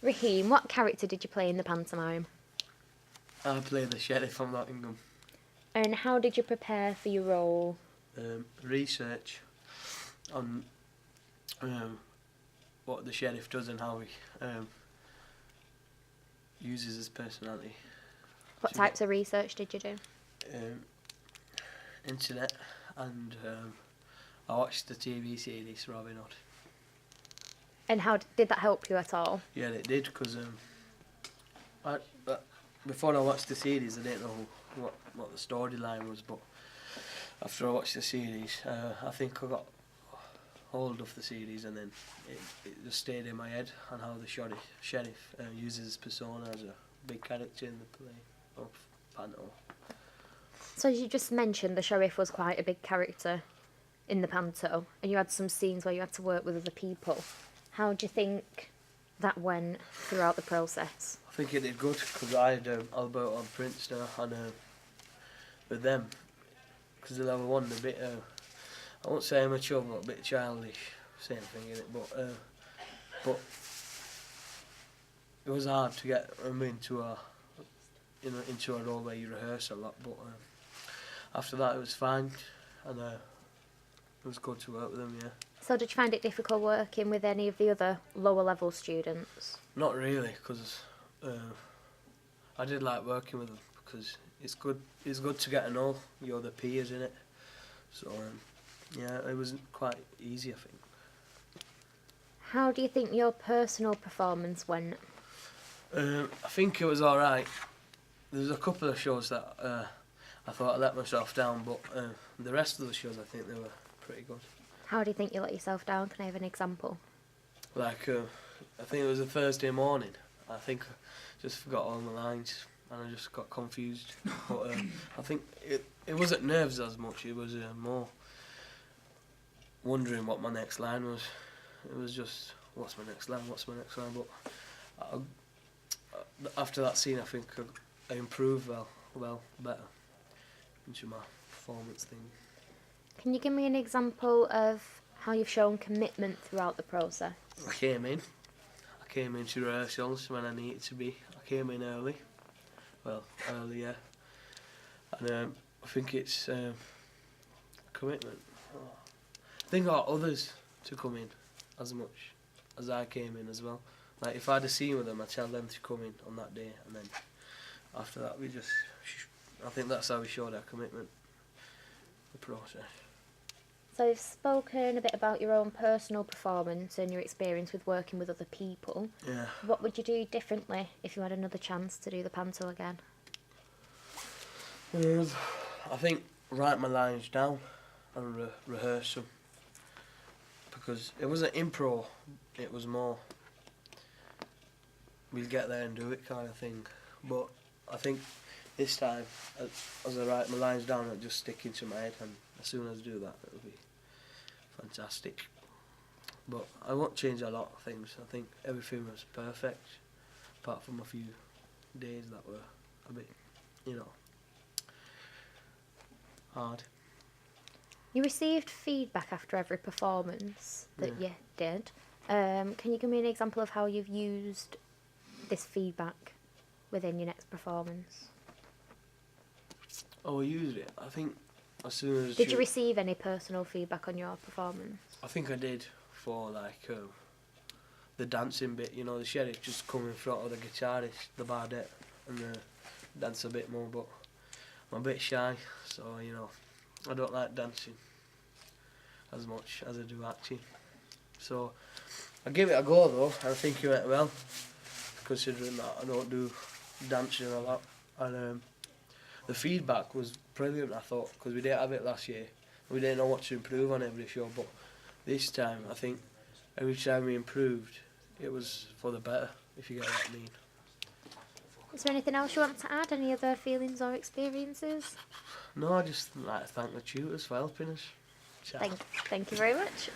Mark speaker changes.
Speaker 1: Rahim, what character did you play in the pantomime?
Speaker 2: I played the sheriff from Nottingham.
Speaker 1: And how did you prepare for your role?
Speaker 2: Research on what the sheriff does and how he uses his personality.
Speaker 1: What types of research did you do?
Speaker 2: Internet, and I watched the TV series Robin Hood.
Speaker 1: And how did that help you at all?
Speaker 2: Yeah, it did, because before I watched the series, I didn't know what the storyline was, but after I watched the series, I think I got hold of the series, and then it just stayed in my head on how the sheriff uses his persona as a big character in the play of Panto.
Speaker 1: So you just mentioned the sheriff was quite a big character in the panto, and you had some scenes where you had to work with other people. How do you think that went throughout the process?
Speaker 2: I think it did good, because I had Alberto and Prince now, and with them, because the level one, a bit, I won't say immature, but a bit childish, same thing in it, but it was hard to get them into a role where you rehearse a lot, but after that it was fine, and it was good to work with them, yeah.
Speaker 1: So did you find it difficult working with any of the other lower level students?
Speaker 2: Not really, because I did like working with them, because it's good to get to know your other peers in it. So yeah, it was quite easy, I think.
Speaker 1: How do you think your personal performance went?
Speaker 2: I think it was alright. There was a couple of shows that I thought I let myself down, but the rest of the shows I think they were pretty good.
Speaker 1: How do you think you let yourself down? Can I have an example?
Speaker 2: Like, I think it was a Thursday morning. I think I just forgot all my lines and I just got confused. But I think it wasn't nerves as much, it was more wondering what my next line was. It was just, what's my next line? But after that scene, I think I improved better into my performance thing.
Speaker 1: Can you give me an example of how you've shown commitment throughout the process?
Speaker 2: I came into rehearsals when I needed to be. I came in early. Well, earlier. And I think it's commitment. I think I got others to come in as much as I came in as well. Like, if I had a scene with them, I'd tell them to come in on that day, and then after that I think that's how we showed our commitment, the process.
Speaker 1: So you've spoken a bit about your own personal performance and your experience with working with other people.
Speaker 2: Yeah.
Speaker 1: What would you do differently if you had another chance to do the panto again?
Speaker 2: I think write my lines down and rehearse them, because it wasn't improv, it was more we'll get there and do it kind of thing. But I think this time, as I write my lines down, it'll just stick into my head, and as soon as I do that, it'll be fantastic. But I won't change a lot of things. I think everything was perfect, apart from a few days that were a bit, hard.
Speaker 1: You received feedback after every performance that you did. Can you give me an example of how you've used this feedback within your next performance?
Speaker 2: Oh, I used it. I think as soon as...
Speaker 1: Did you receive any personal feedback on your performance?
Speaker 2: I think I did for like the dancing bit. The sheriff just come in front of the guitarist, the bardet, and dance a bit more. But I'm a bit shy, so I don't like dancing as much as I do acting. So I give it a go though. I think it went well, considering that I don't do dancing a lot. And the feedback was brilliant, I thought, because we didn't have it last year. We didn't know what to improve on every show, but this time I think every time we improved, it was for the better, if you get what I mean.
Speaker 1: Is there anything else you want to add? Any other feelings or experiences?
Speaker 2: No, I just like to thank the tutors for helping us.
Speaker 1: Thank you very much.